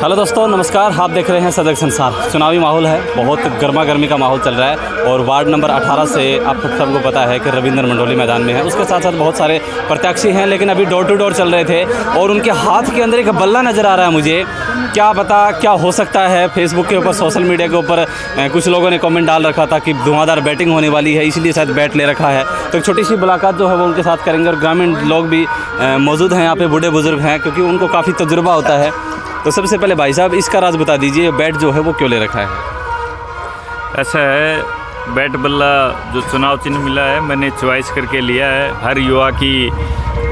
Hello दोस्तों, नमस्कार। आप देख रहे हैं सजग संसार। चुनावी माहौल है, बहुत गर्मा गर्मी का माहौल चल रहा है और वार्ड नंबर 18 से आप सबको पता है कि रविंद्र मंडोली मैदान में है। उसके साथ साथ बहुत सारे प्रत्याशी हैं, लेकिन अभी डोर टू डोर चल रहे थे और उनके हाथ के अंदर एक बल्ला नज़र आ रहा है। मुझे क्या पता क्या हो सकता है। फेसबुक के ऊपर, सोशल मीडिया के ऊपर कुछ लोगों ने कमेंट डाल रखा था कि धुआंधार बैटिंग होने वाली है, इसलिए शायद बैट ले रखा है। तो एक छोटी सी मुलाकात जो है वो उनके साथ करेंगे और ग्रामीण लोग भी मौजूद हैं यहाँ पे, बूढ़े बुजुर्ग हैं, क्योंकि उनको काफ़ी तजुर्बा होता है। तो सबसे पहले भाई साहब इसका राज बता दीजिए, बैट जो है वो क्यों ले रखा है? ऐसा है, बैट बल्ला जो चुनाव चिन्ह मिला है मैंने चॉइस करके लिया है। हर युवा की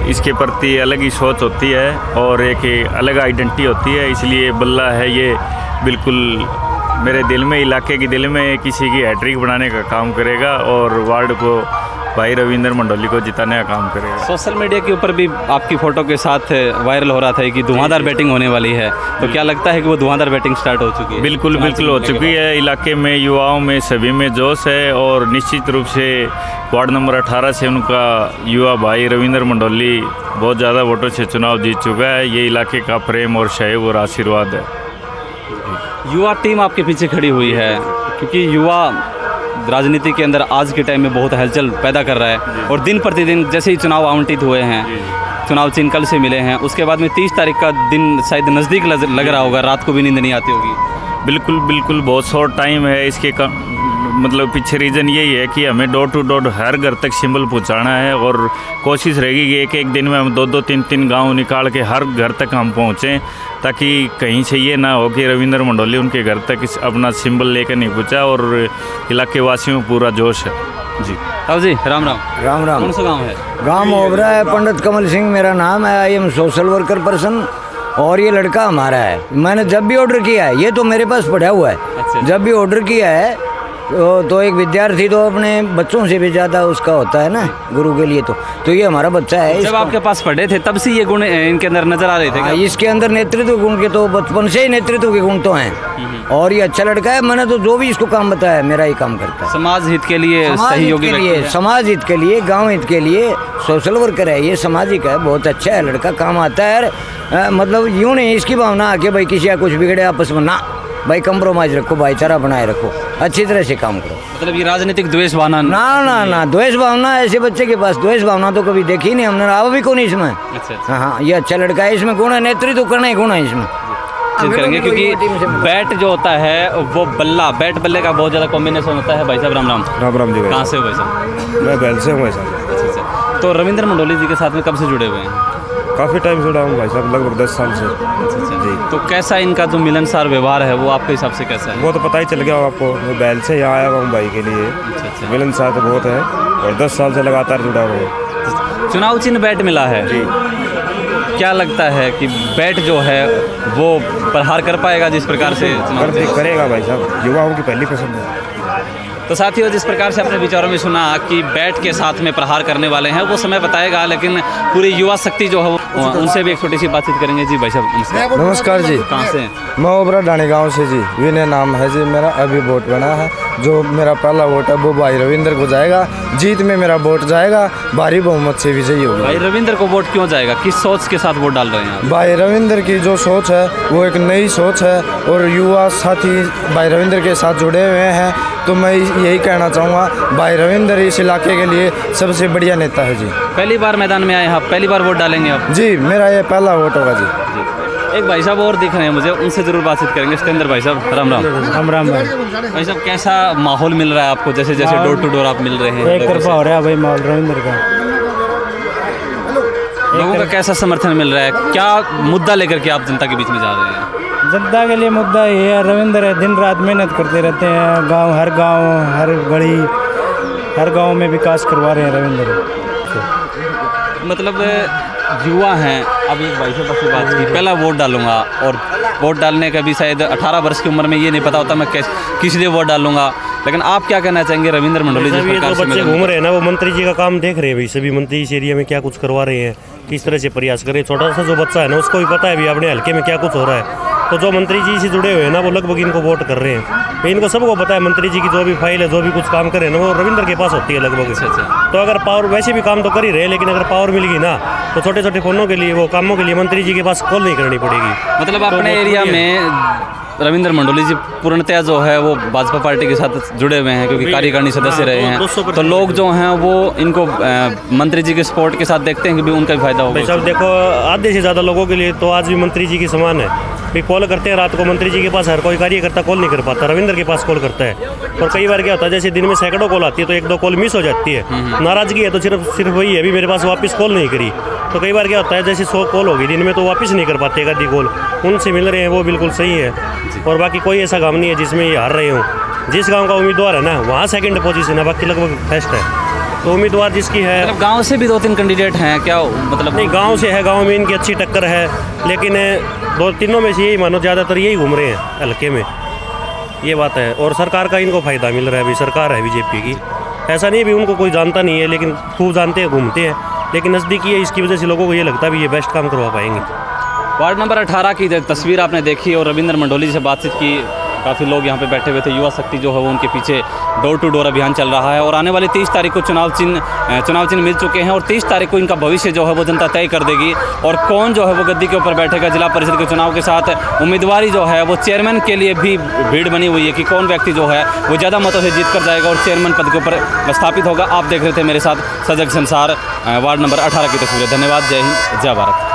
इसके प्रति अलग ही सोच होती है और एक अलग आइडेंटिटी होती है, इसलिए बल्ला है ये बिल्कुल मेरे दिल में, इलाके के दिल में किसी की हैट्रिक बनाने का काम करेगा और वार्ड को भाई रविंद्र मंडोली को जिताने का काम करेगा। सोशल मीडिया के ऊपर भी आपकी फ़ोटो के साथ वायरल हो रहा था कि धुआंधार बैटिंग होने वाली है, तो क्या लगता है कि वो धुआंधार बैटिंग स्टार्ट हो चुकी है? बिल्कुल हो चुकी है। इलाके में युवाओं में सभी में जोश है और निश्चित रूप से वार्ड नंबर 18 से उनका युवा भाई रविंद्र मंडोली बहुत ज़्यादा वोटों से चुनाव जीत चुका है। ये इलाके का प्रेम और सहयोग और आशीर्वाद है। युवा टीम आपके पीछे खड़ी हुई है, क्योंकि युवा राजनीति के अंदर आज के टाइम में बहुत हलचल पैदा कर रहा है और दिन प्रतिदिन जैसे ही चुनाव आवंटित हुए हैं, चुनाव चिन्ह कल से मिले हैं, उसके बाद में 30 तारीख का दिन शायद नज़दीक लग रहा होगा, रात को भी नींद नहीं आती होगी। बिल्कुल बहुत शॉर्ट टाइम है। इसके मतलब पीछे रीज़न यही है कि हमें डोर टू डोर हर घर तक सिंबल पहुंचाना है और कोशिश रहेगी कि एक दिन में हम 2-2, 3-3 गांव निकाल के हर घर तक हम पहुंचें, ताकि कहीं से ये ना हो कि रविंद्र मंडोली उनके घर तक अपना सिंबल लेकर नहीं पहुंचा। और इलाके वासियों में पूरा जोश है जी। अब जी राम राम। राम राम। कौन सा गाँव है? गाँव ओबरा है। पंडित कमल सिंह मेरा नाम है। I am social worker person और ये लड़का हमारा है। मैंने जब भी ऑर्डर किया है, ये तो मेरे पास पड़ा हुआ है। अच्छा। जब भी ऑर्डर किया है तो एक विद्यार्थी तो अपने बच्चों से भी ज़्यादा उसका होता है ना गुरु के लिए, तो ये हमारा बच्चा है। जब आपके पास पढ़े थे तब से ये गुण इनके अंदर नजर आ रहे थे? इसके अंदर नेतृत्व गुण के तो बचपन से ही नेतृत्व के गुण तो हैं और ये अच्छा लड़का है। मैंने तो जो भी इसको काम बताया मेरा ही काम करता है। समाज हित के लिए, सहयोगी व्यक्ति है। समाज हित के लिए, गाँव हित के लिए सोशल वर्कर है ये, सामाजिक है, बहुत अच्छा है लड़का, काम आता है। मतलब यूँ नहीं इसकी भावना आके भाई किसी का कुछ बिगड़े आपस में ना, भाई कंप्रोमाइज रखो, भाईचारा बनाए रखो, अच्छी तरह से काम करो। मतलब ये राजनीतिक द्वेष भावना ना द्वेष भावना, ऐसे बच्चे के पास द्वेष भावना तो कभी देखी नहीं हमने, अब भी कौन इसमें। अच्छा। हाँ, ये अच्छा लड़का है, इसमें गुण है, नेतृत्व करना ही गुण है इसमें। करेंगे क्योंकि बैट जो होता है वो बल्ला, बैट बल्ले का बहुत ज़्यादा कॉम्बिनेशन होता है। भाई साहब राम राम। राम राम जी। कहाँ से हो भाई साहब? मैं बैल से हूँ भाई साहब। अच्छा। तो रविंद्र मंडोली जी के साथ में कब से जुड़े हुए हैं? काफ़ी टाइम से जुड़ा हूँ भाई साहब, लगभग 10 साल से। जी। तो कैसा इनका जो मिलनसार व्यवहार है वो आपके हिसाब से कैसा है? वो तो पता ही चल गया आपको, मैं बैल से यहाँ आया हुआ हूँ भाई के लिए। अच्छा। मिलनसार तो बहुत है और 10 साल से लगातार जुड़ा हुआ हूँ। चुनाव चिन्ह बैट मिला है जी। क्या लगता है कि बैट जो है वो प्रहार कर पाएगा जिस प्रकार से करेगा भाई साहब, युवाओं की पहली पसंद है। तो साथियों, जिस प्रकार से अपने विचारों में सुना कि बैट के साथ में प्रहार करने वाले हैं, वो समय बताएगा, लेकिन पूरी युवा शक्ति जो है उनसे भी एक छोटी सी बातचीत करेंगे। जी भाई साहब नमस्कार जी। कहाँ से? मैं ओबरा डाणी गाँव से जी। विनय नाम है जी मेरा। अभी वोट बना है, जो मेरा पहला वोट है वो भाई रविंद्र को जाएगा। जीत में मेरा वोट जाएगा, भारी बहुमत से विजयी होगा। भाई रविंद्र को वोट क्यों जाएगा? किस सोच के साथ वोट डाल रहे हैं आप? भाई रविंद्र की जो सोच है वो एक नई सोच है और युवा साथी भाई रविंद्र के साथ जुड़े हुए हैं, तो मैं यही कहना चाहूँगा भाई रविंद्र इस इलाके के लिए सबसे बढ़िया नेता है जी। पहली बार मैदान में आए हैं आप, पहली बार वोट डालेंगे आप? जी, मेरा ये पहला वोट होगा जी। एक भाई साहब और दिख रहे हैं मुझे, उनसे जरूर बातचीत करेंगे। सिकंदर भाई साहब राम राम। राम राम भाई साहब, कैसा माहौल मिल रहा है आपको जैसे जैसे डोर टू डोर आप मिल रहे हैं? एक तरफा हो रहा है भाई माहौल रविंद्र का। लोगों का कैसा समर्थन मिल रहा है? क्या मुद्दा लेकर के आप जनता के बीच में जा रहे हैं? जनता के लिए मुद्दा ये है, रविंद्र है, दिन रात मेहनत करते रहते हैं, हर गली हर गांव में विकास करवा रहे हैं रविंद्र। मतलब युवा हैं, अब एक भाई से बस बात की, पहला वोट डालूंगा और वोट डालने का भी शायद 18 वर्ष की उम्र में ये नहीं पता होता मैं किस लिए वोट डालूंगा, लेकिन आप क्या कहना चाहेंगे रविंद्र मंडोली जी? ये जो बच्चे घूम रहे हैं ना, वो मंत्री जी का काम देख रहे हैं भाई। सभी मंत्री इस एरिया में क्या कुछ करवा रहे हैं, किस तरह से प्रयास कर रहे हैं। छोटा सा जो बच्चा है ना, उसको भी पता है भी अपने हल्के में क्या कुछ हो रहा है। तो जो मंत्री जी से जुड़े हुए हैं ना वो लगभग इनको वोट कर रहे हैं। इनको सबको पता है मंत्री जी की जो भी फाइल है, जो भी कुछ काम करे ना वो रविंद्र के पास होती है लगभग। तो अगर पावर, वैसे भी काम तो कर ही रहे, लेकिन अगर पावर मिल गई ना तो छोटे छोटे फोनों के लिए, वो कामों के लिए मंत्री जी के पास कॉल नहीं करनी पड़ेगी। मतलब अपने एरिया में रविंद्र मंडोली जी पूर्णतया जो है वो भाजपा पार्टी के साथ जुड़े हुए हैं, क्योंकि कार्यकारिणी सदस्य रहे हैं। तो लोग जो हैं वो इनको मंत्री जी के सपोर्ट के साथ देखते हैं कि भी उनका भी फायदा होगा। सब देखो, आधे से ज़्यादा लोगों के लिए तो आज भी मंत्री जी की समान है। भी कॉल करते हैं रात को, मंत्री जी के पास हर कोई कार्यकर्ता कॉल नहीं कर पाता, रविंद्र के पास कॉल करता है। और कई बार क्या होता है, जैसे दिन में सैकड़ों कॉल आती है तो 1-2 कॉल मिस हो जाती है। नाराजगी है तो सिर्फ वही है, अभी मेरे पास वापस कॉल नहीं करी। तो कई बार क्या होता है, जैसे 100 कॉल होगी दिन में तो वापस नहीं कर पाते, एक आधी कॉल उनसे मिल रहे हैं, वो बिल्कुल सही है। और बाकी कोई ऐसा काम नहीं है जिसमें ये हार रहे हों। जिस गाँव का उम्मीदवार है ना वहाँ सेकंड पोजीशन है, बाकी लगभग फर्स्ट है। तो उम्मीदवार जिसकी है, मतलब गांव से भी 2-3 कैंडिडेट हैं क्या? मतलब नहीं, गांव से है, गांव में इनकी अच्छी टक्कर है, लेकिन 2-3 में से यही मानो ज़्यादातर यही घूम रहे हैं हल्के में, ये बात है। और सरकार का इनको फ़ायदा मिल रहा है, अभी सरकार है बीजेपी की, ऐसा नहीं भी उनको कोई जानता नहीं है, लेकिन खूब जानते हैं, घूमते हैं, लेकिन नज़दीकी है, इसकी वजह से लोगों को ये लगता भी ये बेस्ट काम करवा पाएंगे। वार्ड नंबर 18 की तस्वीर आपने देखी और रविंद्र मंडोली से बातचीत की। काफ़ी लोग यहाँ पे बैठे हुए थे, युवा शक्ति जो है वो उनके पीछे डोर टू डोर अभियान चल रहा है। और आने वाली 30 तारीख को चुनाव चिन्ह मिल चुके हैं और 30 तारीख को इनका भविष्य जो है वो जनता तय कर देगी। और कौन जो है वो गद्दी के ऊपर बैठेगा, जिला परिषद के चुनाव के साथ उम्मीदवारी जो है वो चेयरमैन के लिए भी भीड़ बनी हुई है कि कौन व्यक्ति जो है वो ज़्यादा मतों से जीत कर जाएगा और चेयरमैन पद के ऊपर स्थापित होगा। आप देख रहे थे मेरे साथ सजग संसार वार्ड नंबर 18 की तस्वीरें। धन्यवाद, जय हिंद, जय भारत।